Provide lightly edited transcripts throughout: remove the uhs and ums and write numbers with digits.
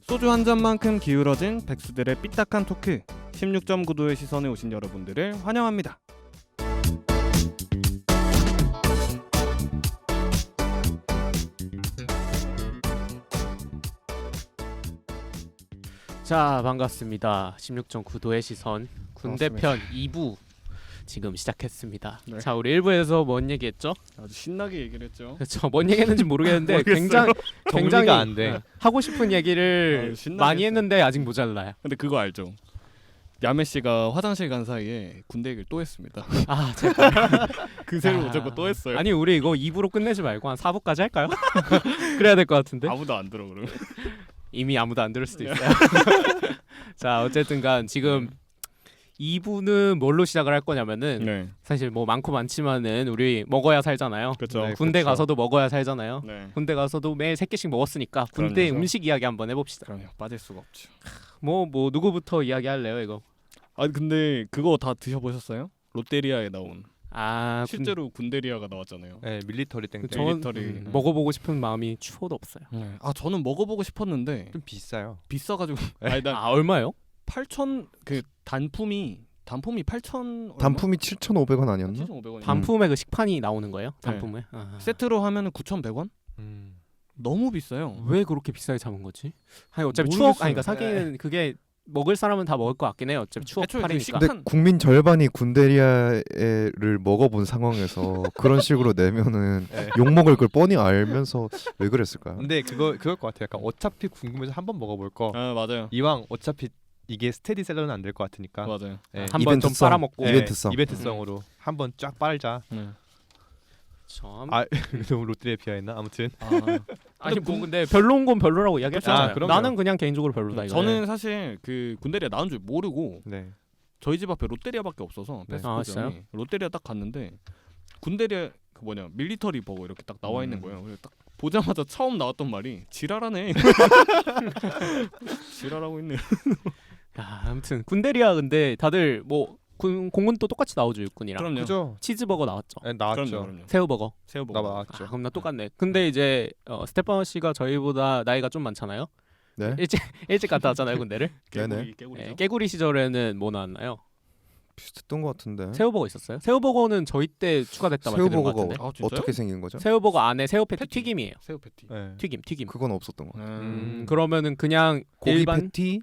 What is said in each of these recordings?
소주 한 잔만큼 기울어진 백수들의 삐딱한 토크 16.9도의 시선에 오신 여러분들을 환영합니다. 자, 반갑습니다. 16.9도의 시선 군대편 2부 지금 시작했습니다. 네. 자, 우리 1부에서 뭔 얘기했죠? 아주 신나게 얘기를 했죠. 그렇죠. 뭔 얘기했는지 모르겠는데 모르겠어요. 굉장히 안 돼. 하고 싶은 얘기를 신나게 많이 했어요. 했는데 아직 모자라요. 근데 그거 알죠? 야매 씨가 화장실 간 사이에 군대 얘기를 또 했습니다. 아, 제발. 그새로 아, 오자고 또 했어요. 아니, 우리 이거 2부로 끝내지 말고 한 4부까지 할까요? 그래야 될 것 같은데. 아무도 안 들어 그러면. 이미 아무도 안 들을 수도 있어요. 자, 어쨌든간 지금 2부는 뭘로 시작을 할 거냐면은 네, 사실 뭐 많고 많지만은 우리 먹어야 살잖아요. 그렇죠. 네. 군대 그쵸. 가서도 먹어야 살잖아요. 네, 군대 가서도 매일 3끼씩 먹었으니까 군대 그럼요. 음식 이야기 한번 해봅시다. 그럼요. 빠질 수가 없죠. 뭐 누구부터 이야기할래요 이거? 아 근데 그거 다 드셔보셨어요? 롯데리아에 나온 아, 실제로 군대리아가 나왔잖아요. 네, 밀리터리 땡땡. 전 밀리터리. 먹어보고 싶은 마음이 추호도 없어요. 네. 아 저는 먹어보고 싶었는데 좀 비싸요. 비싸가지고 아니 난 아, 얼마요? 8,000 그 단품이 8,000 단품이 7,500원 아니었나? 7,500원. 단품에 그 식판이 나오는 거예요? 네. 단품에? 아. 세트로 하면은 9,100원? 너무 비싸요. 왜 그렇게 비싸게 잡은 거지? 아니 어차피 모르겠어요. 추억 아니 그러니까 사기는 그게 먹을 사람은 다 먹을 것 같긴 해요. 어차피 추억 애초에 그 팔이니까. 근데 국민 절반이 군대리아를 먹어본 상황에서 그런 식으로 내면은 네. 욕 먹을 걸 뻔히 알면서 왜 그랬을까요? 근데 그걸 것 같아요. 약간 어차피 궁금해서 한번 먹어볼 거. 아 맞아요. 이왕 어차피 이게 스테디셀러는 안 될 것 같으니까. 맞아요. 네. 한번 좀 이벤트성. 빨아먹고. 네, 이벤트성. 이벤트성으로 한번 쫙 빨자. 참. 아 너무 롯데리아 비하했나? 아무튼. 아니 뭐 근데 별로인 건 별로라고 이야기했잖아요. 아, 그럼요. 나는 그냥 개인적으로 별로다 이거. 저는 사실 그 군대리아 나온 줄 모르고 네. 저희 집 앞에 롯데리아밖에 없어서 네. 아, 패스트푸드점이 롯데리아 딱 갔는데 군대리아 그 뭐냐 밀리터리 버거 이렇게 딱 나와 있는 거예요. 그래서 딱 보자마자 처음 나왔던 말이 지랄하네. 지랄하고 있네. 야, 아무튼 군대리아 근데 다들 뭐 공군도 똑같이 나오죠 육군이랑. 그럼요. 그죠? 치즈버거 나왔죠. 네, 나왔죠. 그럼요. 새우버거. 새우버거. 나왔죠. 아, 그럼 나 똑같네. 근데 이제 스테판 씨가 저희보다 나이가 좀 많잖아요. 네. 일찍 갔다 왔잖아요 군대를. 네네. 깨구리죠. 깨구리 시절에는 뭐 나왔나요? 비슷했던 것 같은데. 새우버거 있었어요? 새우버거는 저희 때 추가됐다 말씀드린 것 새우버거가 같은데. 아, 진짜요? 어떻게 생긴 거죠? 새우버거 안에 새우 패티 패티. 튀김이에요. 새우 패티. 네. 튀김. 그건 없었던 것 같아요. 그러면은 그냥 고기 일반 패티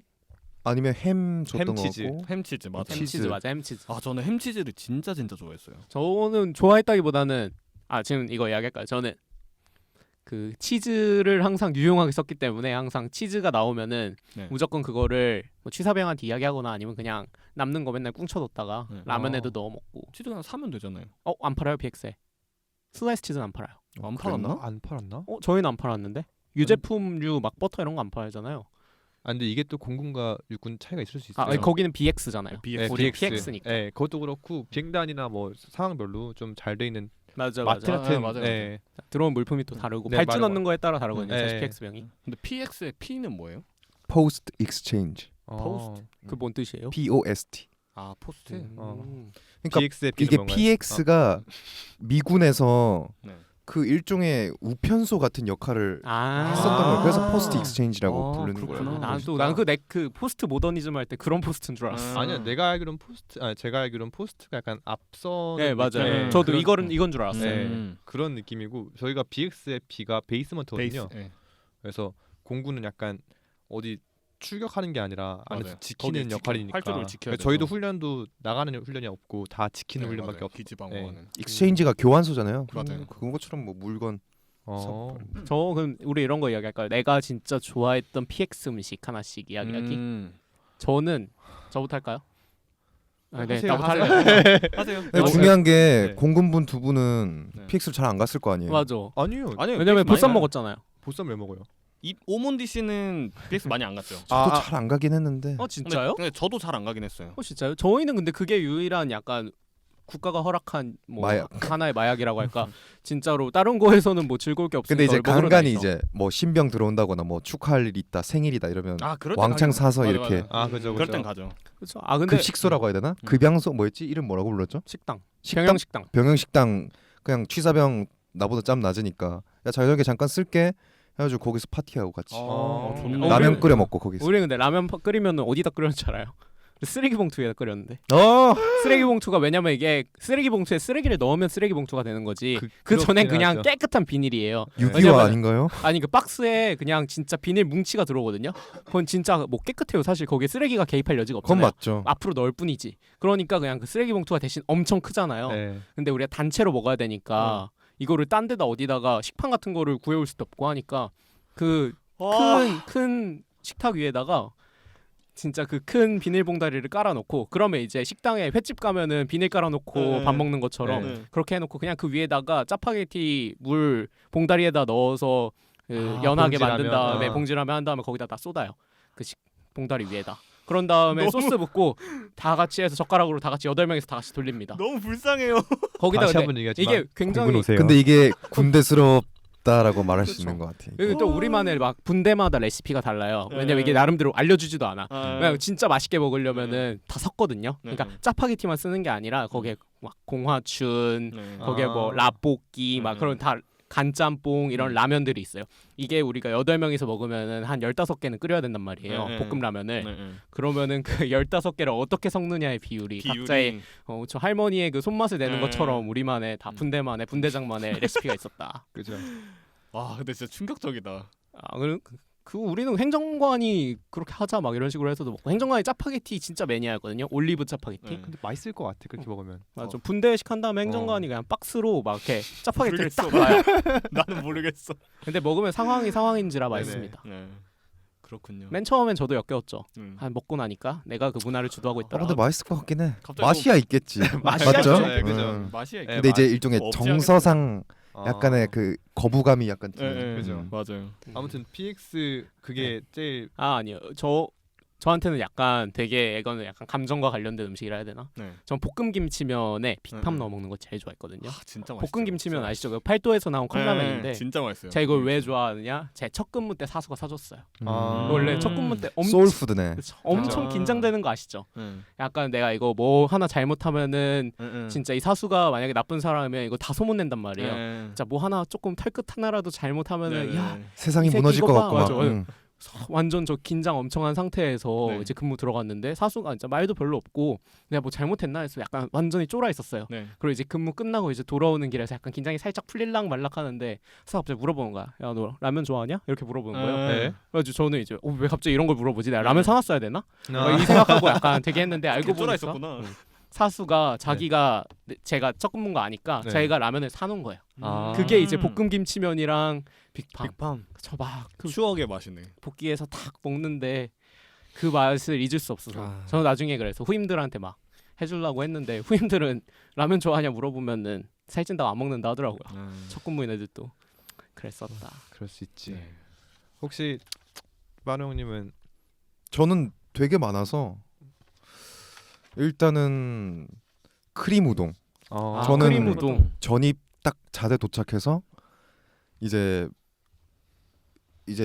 아니면 햄 줬던 것 햄치즈. 같고. 햄치즈 맞아. 치즈. 햄치즈 맞아 햄치즈. 아 저는 햄치즈를 진짜 좋아했어요. 저는 좋아했다기보다는 지금 이거 이야기할까요? 저는 그 치즈를 항상 유용하게 썼기 때문에 항상 치즈가 나오면은 네. 무조건 그거를 뭐 취사병한테 이야기하거나 아니면 그냥 남는 거 맨날 꿍쳐뒀다가 네. 라면에도 넣어 먹고. 치즈 그냥 사면 되잖아요. 안 팔아요 PX에. 슬라이스 치즈는 안 팔아요. 안 그랬나? 팔았나? 안 팔았나? 저희는 안 팔았는데 유제품류 막 버터 이런 거 안 팔잖아요. 아 근데 이게 또 공군과 육군 차이가 있을 수 있어요. 아니, 거기는 BX잖아요. BX. 우리 PX니까. 네, 그것도 그렇고 비행단이나 뭐 상황별로 좀 잘 돼 있는 맞아. 마트 같은. 맞아요. 네. 들어온 물품이 또 다르고 네, 발주 맞아, 넣는 거에 따라 다르거든요. 네. 사실 PX병이. 근데 PX의 P는 뭐예요? 포스트 익스체인지. 포스트. 그 뭔 뜻이에요? POST. 아 포스트. 그러니까 PX의 이게 PX가 미군에서 네. 그 일종의 우편소 같은 역할을 아. 했었던 거예요. 그래서 포스트 아. 익스체인지라고 아, 부르는 그렇구나. 거예요. 난그 포스트 모더니즘 할 때 그런 포스트인 줄 알았어. 아니야 내가 알기로는 제가 알기로는 포스트가 약간 앞서 네 맞아요. 네, 저도 그런, 이건 줄 알았어요. 네. 그런 느낌이고 저희가 BX의 B가 베이스먼트거든요. 베이스. 네. 그래서 공군은 약간 어디 출격하는 게 아니라 안에서 맞아요. 지키는 거기 역할이니까. 활주로를 지켜야 그러니까 저희도 돼서. 훈련도 나가는 훈련이 없고 다 지키는 훈련밖에 없고. 기지 방어하는. 익스체인지가 교환소잖아요. 맞아요. 그것처럼 뭐 물건 저 그럼 우리 이런 거 이야기할까요? 내가 진짜 좋아했던 PX 음식 하나씩 이야기하기. 저는 저부터 할까요? 네, 하세요, 나부터 하세요. 할래요. 하세요. 근데 중요한 게 네. 공군분 두 분은 네. PX를 잘 안 갔을 거 아니에요. 맞아. 아니요. 아니요. 왜냐면 PX 보쌈 많이 먹었잖아요. 보쌈 왜 먹어요? 이 오몬디 씨는 PX 많이 안 갔죠. 저도 잘 안 가긴 했는데. 진짜요? 근데 저도 잘 안 가긴 했어요. 진짜요? 저희는 근데 그게 유일한 약간 국가가 허락한 뭐 마약. 하나의 마약이라고 할까? 진짜로 다른 거에서는 뭐 즐거울 게 없으니까. 근데 이제 먹으러 간간히 다니죠. 이제 뭐 신병 들어온다거나 뭐 축하할 일 있다 생일이다 이러면 아 그럴 때 왕창 가죠. 사서 맞아, 이렇게 맞아. 아 그죠 그럴 그죠. 땐 가죠. 그렇죠. 근데 급식소라고 해야 되나? 급양소 뭐였지? 이름 뭐라고 불렀죠? 식당. 식당? 병영식당. 병영식당 그냥 취사병 나보다 짬 낮으니까 야 저녁에 잠깐 쓸게 해가지고 거기서 파티하고 같이 좋네. 라면 끓여 먹고 거기서. 우리 근데 라면 끓이면 어디다 끓였는 줄 알아요? 쓰레기 봉투에다 끓였는데. 어. 쓰레기 봉투가 왜냐면 이게 쓰레기 봉투에 쓰레기를 넣으면 쓰레기 봉투가 되는 거지. 그 그렇긴 전엔 그냥 하죠. 깨끗한 비닐이에요. 6.25 왜냐면- 아닌가요? 아니 그 박스에 그냥 진짜 비닐 뭉치가 들어오거든요. 그건 진짜 뭐 깨끗해요. 사실 거기에 쓰레기가 개입할 여지가 그건 없잖아요. 맞죠. 앞으로 넣을 뿐이지. 그러니까 그냥 그 쓰레기 봉투가 대신 엄청 크잖아요. 네. 근데 우리가 단체로 먹어야 되니까 이거를 딴 데다 어디다가 식판 같은 거를 구해올 수도 없고 하니까 그 큰 식탁 위에다가 진짜 그 큰 비닐 봉다리를 깔아놓고 그러면 이제 식당에 횟집 가면은 비닐 깔아놓고 네. 밥 먹는 것처럼 네. 그렇게 해놓고 그냥 그 위에다가 짜파게티 물 봉다리에다 넣어서 그 연하게 만든 봉지라면. 다음에 봉지라면 한 다음에 거기다 다 쏟아요. 그 봉다리 위에다. 그런 다음에 소스 붓고 다 같이 해서 젓가락으로 다 같이 8명이서 다 같이 돌립니다. 너무 불쌍해요. 거기다 다시 근데 한번 얘기하지만 이게 굉장히 공군 오세요. 근데 이게 군대스럽다라고 말할 수 그렇죠. 있는 것 같아. 그리고 또 우리만의 막 분대마다 레시피가 달라요. 왜냐면 이게 네. 나름대로 알려주지도 않아. 아, 그냥 진짜 맛있게 먹으려면은 다 섞거든요. 네. 그러니까 짜파게티만 쓰는 게 아니라 거기에 막 공화춘, 네. 거기에 뭐 라볶이 막 네. 그런 다 간짬뽕 이런 라면들이 있어요. 이게 우리가 8명이서 먹으면은 한 15개는 끓여야 된단 말이에요. 네. 볶음 라면을. 네, 네. 그러면은 그 15개를 어떻게 섞느냐의 비율이 각자의 저 할머니의 그 손맛을 내는 네. 것처럼 우리만의 다 분대만의 분대장만의 레시피가 있었다. 그죠. 와 근데 진짜 충격적이다. 아, 그 우리는 행정관이 그렇게 하자 막 이런 식으로 해서도 먹고 행정관이 짜파게티 진짜 매니아였거든요. 올리브 짜파게티. 네. 근데 맛있을 것 같아 그렇게 먹으면. 맞아. 분대식 한 다음에 행정관이 그냥 박스로 막 이렇게 짜파게티를 모르겠어. 딱 놔요. 나는 모르겠어. 근데 먹으면 상황인지라 맛있습니다. 네. 그렇군요. 맨 처음엔 저도 역겨웠죠. 음. 한 먹고 나니까 내가 그 문화를 주도하고 아, 있더라. 근데 맛있을 것 같긴 해. 갑자기 맛이야 있겠지. 맛이야 맞죠? 있죠. 네, 그죠. 음. 맛이야. 네, 근데 이제 일종의 없지 정서상 아. 약간의 그 거부감이 약간 네, 드는. 네, 그죠. 맞아요. 아무튼 PX 그게 제일 아니요. 저한테는 약간 되게 이거는 약간 감정과 관련된 음식이라 해야 되나? 네. 전 볶음 김치면에 비팜 네. 넣어 먹는 거 제일 좋아했거든요. 아 진짜 맛있어. 볶음 김치면 아시죠? 그 팔도에서 나온 컵라면인데 진짜 맛있어요. 제가 이걸 왜 좋아하느냐? 제 첫 근무 때 사수가 사줬어요. 아. 원래 첫 근무 때 엄청 소울푸드네. 그쵸. 엄청 아. 긴장되는 거 아시죠? 네. 약간 내가 이거 뭐 하나 잘못하면은 네. 진짜 이 사수가 만약에 나쁜 사람이면 이거 다 소문낸단 말이에요. 네. 진짜 뭐 하나 조금 털끝 하나라도 잘못하면은 네. 야 세상이 이 새끼 무너질 이거 것 봐. 같고 맞아. 막. 응. 완전 저 긴장 엄청 한 상태에서 네. 이제 근무 들어갔는데 사수가 진짜 말도 별로 없고 내가 뭐 잘못했나 해서 약간 완전히 쫄아 있었어요. 네. 그리고 이제 근무 끝나고 이제 돌아오는 길에서 약간 긴장이 살짝 풀릴락 말락 하는데 사수가 갑자기 물어보는 거야. 야 너 라면 좋아하냐? 이렇게 물어보는 거예요. 네. 그래가지고 저는 이제 왜 갑자기 이런 걸 물어보지? 내가 라면 사놨어야 되나? 아. 이 생각하고 약간 되게 했는데 알고 쫄아 보니까 있었구나. 사수가 자기가 제가 첫 근무인 거 아니까 네. 자기가 라면을 사놓은 거예요. 아. 그게 이제 볶음 김치면이랑 빅팜. 빅팜. 저막그 추억의 맛이네. 볶기에서 탁 먹는데 그 맛을 잊을 수 없어서 아. 저는 나중에 그래서 후임들한테 막 해주려고 했는데 후임들은 라면 좋아하냐 물어보면은 살찐다고 안 먹는다 하더라고요. 첫 근무인 애들도 그랬었다. 그럴 수 있지. 네. 혹시 마루 형님은 저는 되게 많아서 일단은 크림 우동. 아, 저는 크림 우동. 전입 딱 자대 도착해서 이제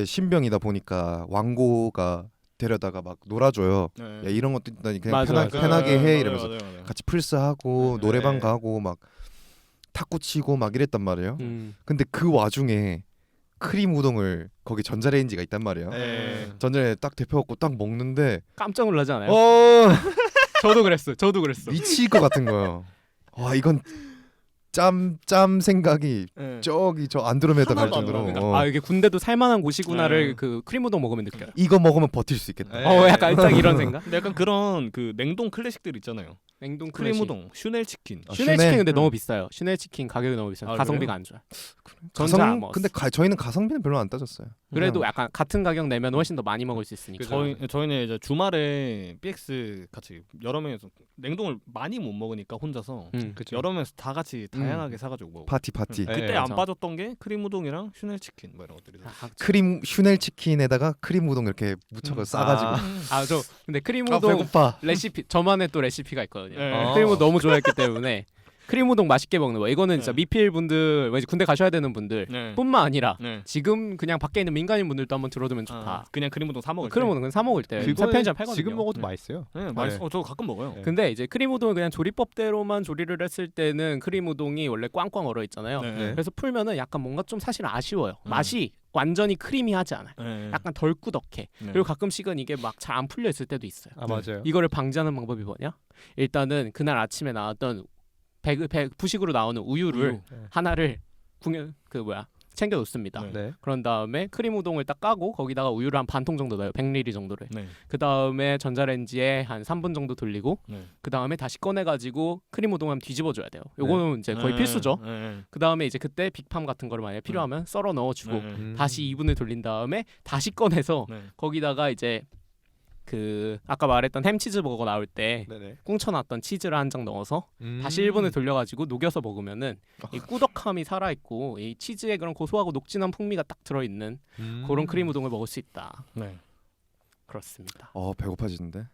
신병이다 보니까 왕고가 데려다가 막 놀아줘요. 네. 야 이런 것도 있다니 그냥 맞아, 맞아. 편하게 해 맞아요, 이러면서 맞아요. 같이 플스하고 네. 노래방 네. 가고 막 탁구 치고 막 이랬단 말이에요. 음. 근데 그 와중에 크림 우동을 거기 전자레인지가 있단 말이에요. 네. 전자레인지 딱 데펴갖고 딱 먹는데 깜짝 놀라지 않아요? 저도 그랬어. 저도 그랬어. 미칠 것 같은 거예요. 와 이건 짬 생각이 네. 저기 저 안드로메다 갈 하나도 안 정도로 나와. 그러니까 아 이게 군대도 살만한 곳이구나를 네. 그 크림 우동 먹으면 느껴요. 이거 먹으면 버틸 수 있겠다. 네. 약간 딱 이런 생각. 근데 약간 그런 그 냉동 클래식들 있잖아요. 냉동 크림 클래식. 우동, 슈넬 치킨. 슈넬 슈넬? 치킨 근데 너무 비싸요. 슈넬 치킨 가격이 너무 비싸요. 아, 가성비가 안 좋아요. 전 잘 안 먹었어요. 근데 저희는 가성비는 별로 안 따졌어요. 그래도 그냥 약간 같은 가격 내면 훨씬 더 많이 먹을 수 있으니까. 저희는 이제 주말에 PX 같이 여러 명이서 냉동을 많이 못 먹으니까 혼자서 그쵸. 여러 명이서 다 같이 다양하게 사가지고 먹고. 파티. 네. 그때 안 맞아. 빠졌던 게 크림 우동이랑 슈넬 치킨 뭐 이런 것들이. 크림 슈넬 치킨에다가 크림 우동 이렇게 묻혀서 싸가지고. 아 저 근데 크림 아, 우동 배고파. 레시피 저만의 또 레시피가 있거든요. 네. 크림 우동 너무 좋아했기 때문에 크림 우동 맛있게 먹는 거. 이거는 진짜 네. 미필 분들, 왠지 군대 가셔야 되는 분들 네. 뿐만 아니라 네. 지금 그냥 밖에 있는 민간인 분들도 한번 들어두면 좋다. 아, 그냥 크림 우동 사 먹을 때. 크림 우동 사 먹을 때 그거는 편의점 팔거든요. 지금 먹어도 네. 맛있어요. 네, 맛있어. 저 가끔 먹어요. 네. 근데 이제 크림 우동을 그냥 조리법대로만 조리를 했을 때는 크림 우동이 원래 꽝꽝 얼어 있잖아요. 네. 네. 그래서 풀면은 약간 뭔가 좀 사실 아쉬워요. 맛이 완전히 크리미하지 않아요. 네. 약간 덜 꾸덕해. 네. 그리고 가끔씩은 이게 막 잘 안 풀려 있을 때도 있어요. 아 맞아요. 이거를 방지하는 방법이 뭐냐? 일단은 그날 아침에 나왔던 부식으로 나오는 우유를 우유. 하나를 챙겨 놓습니다. 네. 네. 그런 다음에 크림 우동을 딱 까고 거기다가 우유를 한 반 통 정도 넣어요. 100ml 정도를. 네. 그 다음에 전자레인지에 한 3분 정도 돌리고 네. 그 다음에 다시 꺼내가지고 크림 우동을 뒤집어줘야 돼요. 요거는 이제 거의 필수죠. 네. 그 다음에 이제 그때 빅팜 같은 거를 만약에 필요하면 썰어 넣어주고 네. 다시 2분을 돌린 다음에 다시 꺼내서 네. 거기다가 이제 그 아까 말했던 햄치즈버거 나올 때 네네. 꽁쳐놨던 치즈를 한 장 넣어서 다시 1분을 돌려가지고 녹여서 먹으면은 이 꾸덕함이 살아있고 이 치즈의 그런 고소하고 녹진한 풍미가 딱 들어있는 그런 크림 우동을 먹을 수 있다. 네. 그렇습니다. 배고파지는데.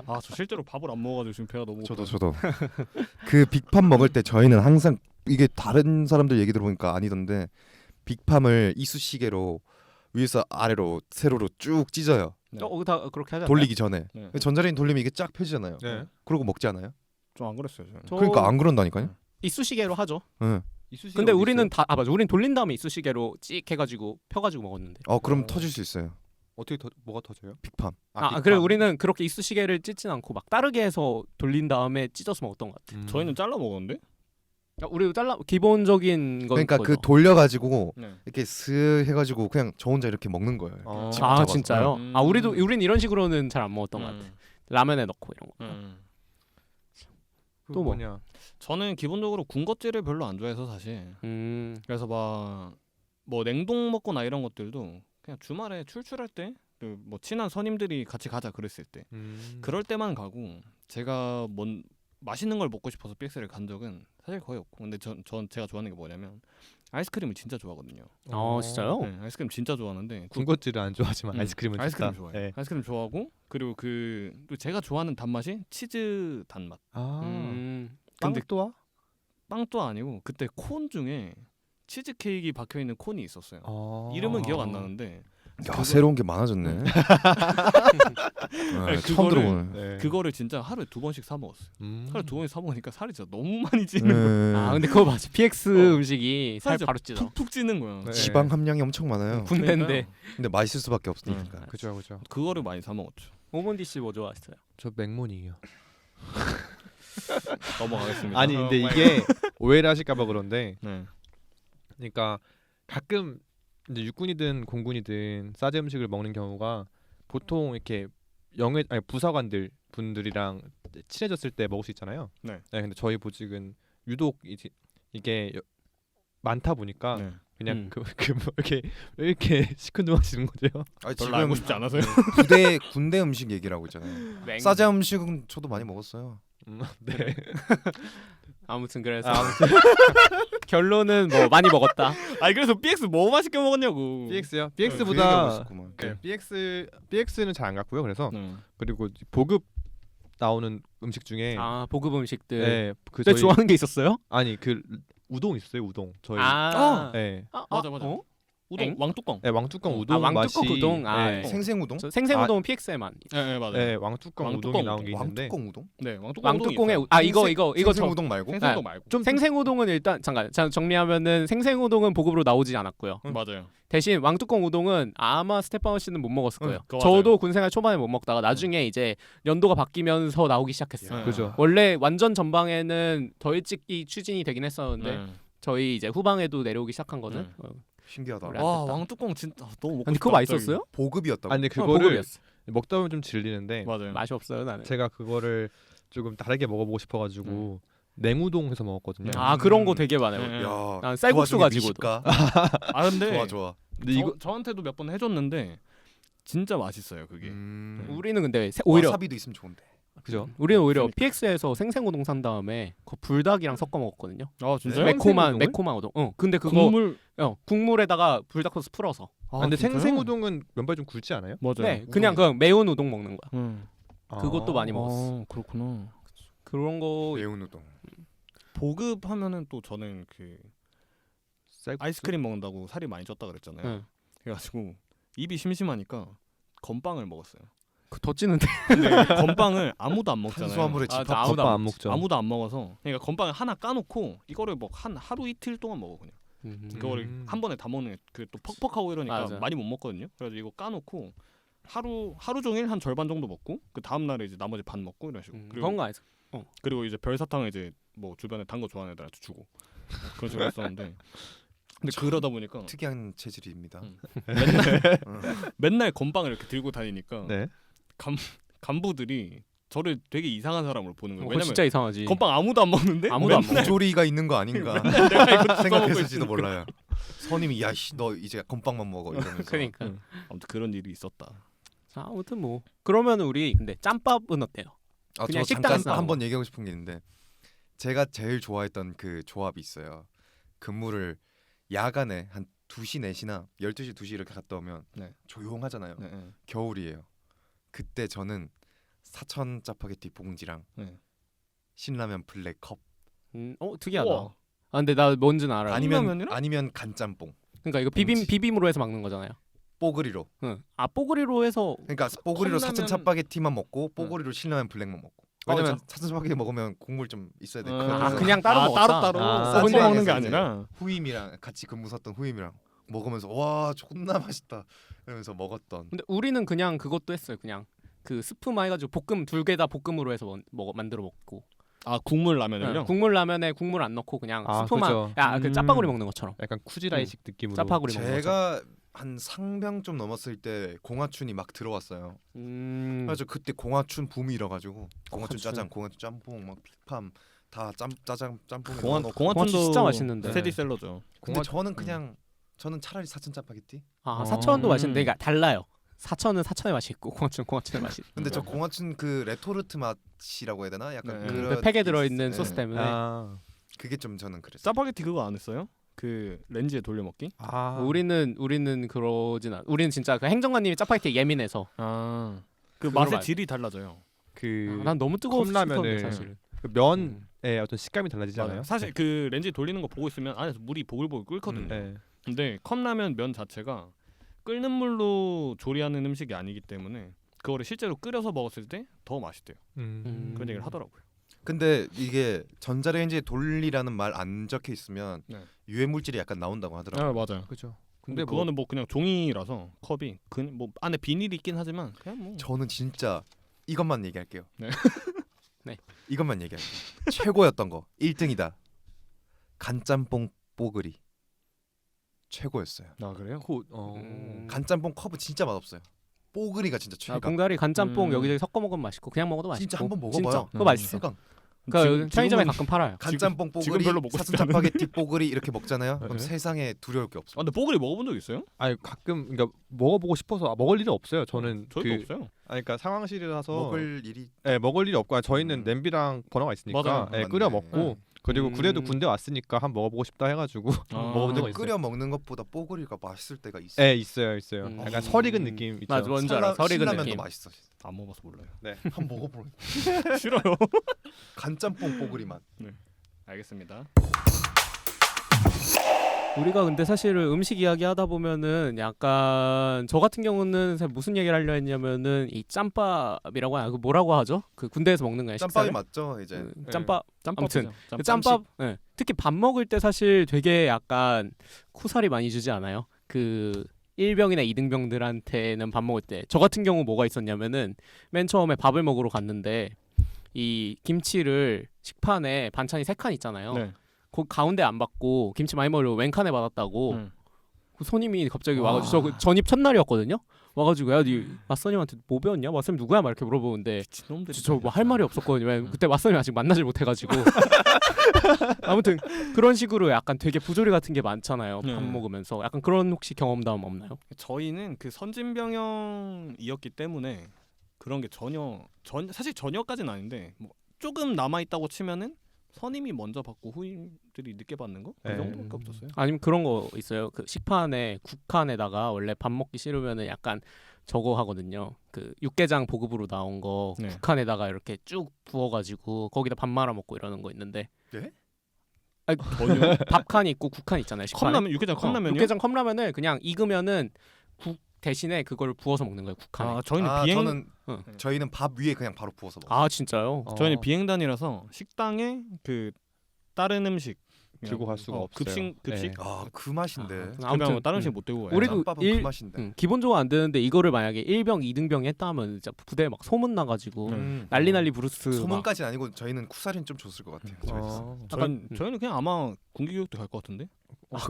아, 저 실제로 밥을 안 먹어가지고 지금 배가 너무 저도. 그 빅팜 먹을 때 저희는 항상 이게 다른 사람들 얘기 들어보니까 아니던데 빅팜을 이쑤시개로 위에서 아래로 세로로 쭉 찢어요. 네. 다 그렇게 하잖아요. 돌리기 전에. 네. 전자레인지 돌리면 이게 쫙 펴지잖아요. 네. 그러고 먹지 않아요? 좀 안 그랬어요. 저는. 그러니까 안 그런다니까요. 이쑤시개로 하죠. 네. 이쑤시개 근데 어디 우리는 있어요? 맞아. 우린 돌린 다음에 이쑤시개로 찍 해가지고 펴가지고 먹었는데. 그럼 터질 수 있어요. 어떻게 뭐가 터져요? 빅팜. 그래 우리는 그렇게 이쑤시개를 찢진 않고 막 따르게 해서 돌린 다음에 찢어서 먹었던 것 같아. 저희는 잘라 먹었는데. 우리 기본적인 건 그러니까 그거죠. 그 돌려가지고 네. 이렇게 슥 해가지고 그냥 저 혼자 이렇게 먹는 거예요. 집 잡아서. 진짜요? 음. 우린 이런 식으로는 잘 안 먹었던 것 같아. 라면에 넣고 이런 거. 그 또 뭐? 뭐냐? 저는 기본적으로 군것질을 별로 안 좋아해서 사실. 그래서 막 뭐 냉동 먹거나 이런 것들도 그냥 주말에 출출할 때, 뭐 친한 선임들이 같이 가자 그랬을 때, 그럴 때만 가고 제가 맛있는 걸 먹고 싶어서 PX를 간 적은 사실 거의 없고. 근데 전 제가 좋아하는 게 뭐냐면 아이스크림을 진짜 좋아하거든요. 진짜요? 네, 아이스크림 진짜 좋아하는데 군것질은 안 좋아하지만 아이스크림은 아이스크림 좋다. 좋아해요. 네. 아이스크림 좋아하고, 그리고 또 제가 좋아하는 단맛이 치즈 단맛. 근데 빵또와? 빵도 아니고 그때 콘 중에 치즈 케이크가 박혀 있는 콘이 있었어요. 아. 이름은 기억 안 나는데 새로운 게 많아졌네. 처음 그거를- 들어보네. 네. 그거를 진짜 하루에 2번씩 사 먹었어요. 음. 하루에 2번씩 사 먹으니까 살이 진짜 너무 많이 찌는 거야. 근데 그거 맞아. PX 음식이 살 살이 바로 찌죠. 푹푹 찌는 거야. 네. 지방 함량이 엄청 많아요. 군대인데. 그러니까요. 근데 맛있을 수밖에 없으니까. 그죠 그죠. 그거를 많이 사 먹었죠. 오몬디 씨 뭐 좋아했어요? 저 맥모닝이요. 넘어가겠습니다. 아니 근데 이게 오해를 하실까봐 그런데, 네. 그러니까 가끔 이제 육군이든 공군이든 사제 음식을 먹는 경우가 보통 이렇게 부사관들 분들이랑 친해졌을 때 먹을 수 있잖아요. 네. 근데 저희 보직은 유독 이게 많다 보니까 네. 그냥 왜 이렇게 시큰둥하시는 거죠? 별로 알고 싶지 않아서요. 군대 음식 얘기라고 있잖아요. 맹. 사자 음식은 저도 많이 먹었어요. 네. 아무튼 그래서 결론은 뭐 많이 먹었다. 아니 그래서 BX 뭐 맛있게 먹었냐고. BX요? 그 얘기하고 BX보다 있었구만. BX는 잘 안 갔고요. 그래서 네. 그리고 보급 나오는 음식 중에 보급 음식들. 네, 그 근데 저희 좋아하는 게 있었어요? 아니 그 우동 있어요. 우동 저희. 네. 맞아. 우동 엥? 왕뚜껑. 네, 왕뚜껑 우동 왕뚜껑 맛이 우동. 네. 생생우동? 생생우동은 PX에만. 네, 맞아요. 네, 왕뚜껑 왕뚜껑 우동이 나온 게 우동. 있는데 왕뚜껑 우동? 네, 왕뚜껑 왕뚜껑에 우동이 있어요. 이거 생생우동 말고? 생생우동 말고. 좀 생생우동은 일단 잠깐 정리하면은 생생우동은 보급으로 나오지 않았고요. 맞아요. 대신 왕뚜껑 우동은 아마 스테파노 씨는 못 먹었을 거예요. 그거 저도 군생활 초반에 못 먹다가 나중에 이제 연도가 바뀌면서 나오기 시작했어요. 네. 그죠. 원래 완전 전방에는 더 일찍이 추진이 되긴 했었는데 네. 저희 이제 후방에도 내려오기 시작한 거는 네. 신기하다. 그래. 와 됐다. 왕뚜껑 진짜 너무 먹고 근데 싶다. 그거 갑자기. 맛있었어요? 보급이었다고? 아니 근데 그거를 보급이었어. 먹다 보면 좀 질리는데 맞아요. 맛이 없어요 나는. 제가 그거를 조금 다르게 먹어보고 싶어가지고 냉우동 해서 먹었거든요. 네. 그런 거 되게 많아요. 네. 야, 난 쌀국수 그 와중에 가지고도. 미식가? 아 근데 좋아. 근데 이거 저한테도 몇 번 해줬는데 진짜 맛있어요 그게. 우리는 근데 오히려 와사비도 있으면 좋은데. 그죠. 우리는 오히려 그러니까. PX에서 생생우동 산 다음에 그 불닭이랑 섞어 먹었거든요. 아 진짜요? 생생우동을? 매콤한 우동. 근데 그거 국물. 국물에다가 불닭 소스 풀어서. 근데 진짜요? 생생우동은 면발 좀 굵지 않아요? 맞아요. 네, 그냥 그 매운 우동 먹는 거야. 음. 그것도 많이 먹었어. 그렇구나. 그런 거 매운 우동. 보급하면은 또 저는 그 쌀국수? 아이스크림 먹는다고 살이 많이 쪘다 그랬잖아요. 응. 그래가지고 입이 심심하니까 건빵을 먹었어요. 더 찌는데. 근데 건빵을 아무도 안 먹잖아요. 탄수화물에 아, 집합. 밥 안 먹죠. 아무도 안 먹어서 그러니까 건빵을 하나 까놓고 이거를 뭐 하루 이틀 동안 먹어 그냥. 그거를 한 번에 다 먹는 그 또 퍽퍽하고 이러니까 맞아. 많이 못 먹거든요. 그래서 이거 까놓고 하루 종일 한 절반 정도 먹고 그 다음 날에 이제 나머지 반 먹고 이런 식으로. 그런 거 아니죠? 그리고 이제 별사탕을 이제 뭐 주변에 단 거 좋아하는 애들한테 주고 그런 식으로 했었는데 근데 그러다 보니까 특이한 체질입니다. 맨날 건빵을 이렇게 들고 다니니까 네. 간부들이 저를 되게 이상한 사람으로 보는 거예요. 그거 왜냐면 진짜 이상하지. 건빵 아무도 안 먹는데 아무도 안 먹어. 조리가 있는 거 아닌가 내가 이거 생각했을지도 몰라요. 선임이 야씨 너 이제 건빵만 먹어 이러면서. 그러니까. 아무튼 그런 일이 있었다. 자, 아무튼 뭐 그러면 우리 근데 짬밥은 어때요? 아, 그냥 저 식당에서 잠깐 나온 한번 얘기하고 싶은 게 있는데 제가 제일 좋아했던 그 조합이 있어요. 근무를 야간에 한 2시 4시나 12시 2시 이렇게 갔다 오면 네. 조용하잖아요. 네, 네. 겨울이에요. 그때 저는 사천 짜파게티 봉지랑 네. 신라면 블랙 컵 특이하다. 우와. 아 근데 나 뭔지는 알아요. 신라면이랑? 아니면 간짬뽕 그러니까 이거 봉지. 비빔으로 해서 막는 거잖아요. 뽀글이로. 응. 아 뽀글이로 해서 그러니까 뽀글이로 컵라면- 사천 짜파게티만 먹고 뽀글이로 신라면 블랙만 먹고. 왜냐면 저- 사천 짜파게티 먹으면 국물 좀 있어야 돼. 아, 그냥 따로 먹었다? 따로 아, 혼자 먹는 게 이제 아니라 후임이랑 같이 근무 섰던 후임이랑 먹으면서 와 존나 맛있다 이러면서 먹었던. 근데 우리는 그냥 그것도 했어요. 그냥 그 스프만 해가지고 볶음 2개 다 볶음으로 해서 만들어 먹고. 아 국물 라면을요? 국물 라면에 국물 안 넣고 그냥 아, 스프만. 그죠. 그 짜파구리 먹는 것처럼. 약간 쿠지라이식 느낌으로. 짜파구리 먹는 것처럼. 제가 한 상병 좀 넘었을 때 공화춘이 막 들어왔어요. 그래서 그때 공화춘 붐이 일어가지고 공화춘 짜장, 공화춘 짬뽕, 막 빅팜 다 짜장 짬뽕에 넣어놓고. 공화춘도 진짜 맛있는데. 스테디셀러죠. 근데 저는 그냥 저는 차라리 사천 짜파게티. 사천도 맛있는데 그러니까 달라요. 사천은 사천의 맛이 있고 공화춘의 맛이 있고. 근데 저 공화춘 그 레토르트 맛이라고 해야 되나? 약간 네. 그런 그 팩에 들어있는 네. 소스 때문에. 아. 그게 좀 저는 그랬어요. 짜파게티 그거 안 했어요? 그 렌즈에 돌려먹기? 아. 우리는 그러진 않. 우리는 진짜 그 행정관님이 짜파게티 예민해서. 그 그걸로 맛의 말- 질이 달라져요. 그 난 너무 뜨거워서 컵라면을- 싶었는데 사실은. 그 면의 어떤 식감이 달라지잖아요. 사실 그 렌즈 돌리는 거 보고 있으면 안에서 물이 보글보글 끓거든요. 네. 근데 컵라면 면 자체가 끓는 물로 조리하는 음식이 아니기 때문에 그거를 실제로 끓여서 먹었을 때 더 맛있대요. 그런 얘기를 하더라고요. 근데 이게 전자레인지에 돌리라는 말 안 적혀 있으면 네. 유해 물질이 약간 나온다고 하더라고요. 맞아요. 그죠. 근데 그거는 뭐 그냥 종이라서 컵이 뭐 안에 비닐이 있긴 하지만 그냥 뭐 저는 진짜 이것만 얘기할게요. 네. 네. 이것만 얘기할게요. 최고였던 거 1등이다. 간짬뽕 뽀글이 최고였어요. 아 그래요? 간짬뽕 컵은 진짜 맛없어요. 뽀글이가 진짜 최강. 봉다리 간짬뽕 음. 여기저기 섞어 먹으면 맛있고 그냥 먹어도 맛있고. 진짜 한번 먹어봐요. 진짜 그거 음. 맛있어. 최강. 그러니까 편의점에 가끔 팔아요. 간짬뽕 지금 뽀글이, 별로 먹고 사천 싶지 않은데. 짜파게티 뽀글이 이렇게 먹잖아요. 그럼 네. 세상에 두려울 게 없어. 근데 뽀글이 먹어본 적 있어요? 아니 가끔 그러니까 먹어보고 싶어서 먹을 일은 없어요. 저는 저희도 없어요. 그러니까 상황실이라서 먹을 일이 먹을 일이 없고 저희는 냄비랑 버너가 있으니까 맞아요. 끓여 맞네. 먹고 그리고 음. 그래도 군대 왔으니까 한번 먹어보고 싶다 해가지고 먹어본 적은 있어요. 끓여 먹는 것보다 뽀글이가 맛있을 때가 있어요. 네 있어요. 약간 설익은 느낌 있죠. 맞아, 뭔지 알아. 설익은 신라면도 느낌. 맛있어. 안 먹어서 몰라요. 네. 한번 먹어보래. 싫어요. 간짬뽕 뽀글이 맛. 알겠습니다. 우리가 근데 사실은 음식 이야기 하다 보면은 약간 저 같은 경우는 사실 무슨 얘기를 하려 했냐면은 이 짬밥이라고 하나 그 뭐라고 하죠? 그 군대에서 먹는 거예요. 짬밥이 식사를? 맞죠 이제. 짬밥. 아무튼 짬밥이죠. 그 짬밥. 예. 특히 밥 먹을 때 사실 되게 약간 쿠사리 많이 주지 않아요? 그 1병이나 2등병들한테는 밥 먹을 때 저 같은 경우 뭐가 있었냐면은 맨 처음에 밥을 먹으러 갔는데 이 김치를 식판에 반찬이 3칸 있잖아요. 네. 그 가운데 안 받고 김치 많이 먹으려고 왼칸에 받았다고 그 손님이 갑자기 와가지고 저 전입 첫날이었거든요. 와가지고 야니 맞선님한테 뭐 배웠냐? 맞선님 누구야? 막 이렇게 물어보는데 미친놈들이 저 뭐 할 말이 없었거든요. 왜냐면 그때 맞선님 아직 만나질 못해가지고 아무튼 그런 식으로 약간 되게 부조리 같은 게 많잖아요. 밥 먹으면서 약간 그런 혹시 경험담 없나요? 저희는 그 선진병영이었기 때문에 그런 게 사실 전혀까지는 아닌데 뭐 조금 남아 있다고 치면은 선임이 먼저 받고 후임들이 늦게 받는 거? 그 네. 정도밖에 없었어요. 아니면 그런 거 있어요. 그 식판에 국칸에다가 원래 밥 먹기 싫으면은 약간 저거 하거든요. 그 육개장 보급으로 나온 거 네. 국칸에다가 이렇게 쭉 부어가지고 거기다 밥 말아 먹고 이러는 거 있는데. 네? 아니, 전혀? 밥칸이 있고 국칸 있잖아요. 식판에. 컵라면 육개장 컵라면이요? 육개장 컵라면을 그냥 익으면은 국 대신에 그걸 부어서 먹는 거예요. 국칸에. 아 저희는 비행 저희는 밥 위에 그냥 바로 부어서 먹어요. 아 진짜요? 저희는 비행단이라서 식당에 그 다른 음식 들고 갈 수가 없어요. 급식 네. 아 그 맛인데. 그냥 다른 식 못 들고 가요. 우리도 짬밥은 일- 그 맛인데. 기본적으로 안 되는데 이거를 만약에 1병, 2등병 했다 하면 진짜 부대에 막 소문 나가지고 난리 브루스 막 소문까지는 아니고 저희는 쿠사리는 좀 줬을 것 같아요. 저희도. 저희는 그냥 아마 군기교육도 갈 것 같은데.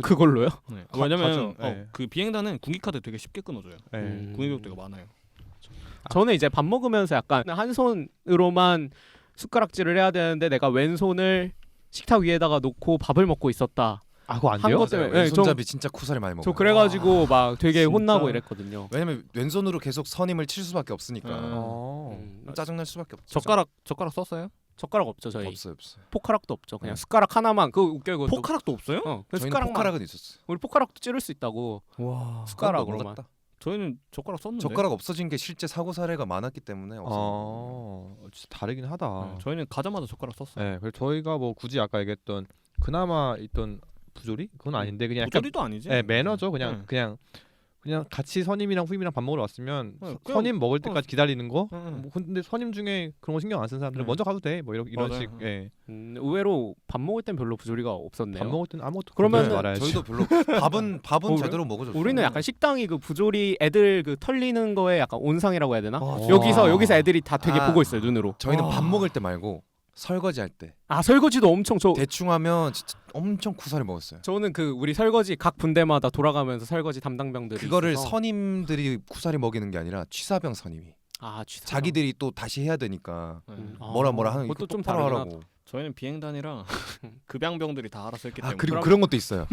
그걸로요? 네. 가죠. 왜냐면 네. 그 비행단은 군기 카드 되게 쉽게 끊어줘요. 네. 군기교육대가 많아요. 저는 이제 밥 먹으면서 약간 한 손으로만 숟가락질을 해야 되는데 내가 왼손을 식탁 위에다가 놓고 밥을 먹고 있었다. 아 그거 안 한 돼요? 것 때문에 왼손잡이 진짜 쿠사리 많이 먹어요. 저 그래가지고 막 되게 진짜? 혼나고 이랬거든요. 왜냐면 왼손으로 계속 선임을 칠 수밖에 없으니까 어. 짜증 날 수밖에 없죠. 젓가락 썼어요? 젓가락 없죠 저희. 없어요. 포카락도 없죠. 그냥 숟가락 하나만. 그거 웃겨 이거. 포카락도 없어요? 그 저희는 숟가락만. 포카락은 있었어요. 우리 포카락도 찌를 수 있다고. 와. 숟가락으로만. 몰랐다. 저희는 젓가락 썼는데. 젓가락 없어진 게 실제 사고 사례가 많았기 때문에 없어요. 진짜 다르긴 하다. 네, 저희는 가자마자 젓가락 썼어요. 네, 그래서 저희가 뭐 굳이 아까 얘기했던 그나마 있던 부조리? 그건 아닌데 그냥 약간 모조리도 아니지. 네, 매너죠. 네. 그냥 같이 선임이랑 후임이랑 밥 먹으러 왔으면 네, 선임 먹을 때까지 기다리는 거. 응, 응. 뭐 근데 선임 중에 그런 거 신경 안 쓰는 사람들은 네. 먼저 가도 돼. 뭐 이런 맞아요. 식. 예. 의외로 밥 먹을 땐 별로 부조리가 없었네요. 밥 먹을 때는 아무것도 그러면은 건드리지 말아야지. 저희도 별로 밥은 제대로 먹어줬어요. 우리는 약간 식당이 그 부조리 애들 그 털리는 거에 약간 온상이라고 해야 되나? 아, 여기서 애들이 다 되게 아. 보고 있어요 눈으로. 저희는 아. 밥 먹을 때 말고 설거지 할 때 설거지도 엄청 대충 하면 진짜 엄청 쿠사리 먹었어요. 저는 그 우리 설거지 각 분대마다 돌아가면서 설거지 담당병들이 그거를 있어서. 선임들이 쿠사리 먹이는 게 아니라 취사병 선임이 취사. 자기들이 또 다시 해야 되니까 네. 뭐라 하는 그것도 좀 똑바로 다르긴 하라고. 저희는 비행단이라 급양병들이 다 알아서 했기 때문에. 그리고 그런 것도 있어요.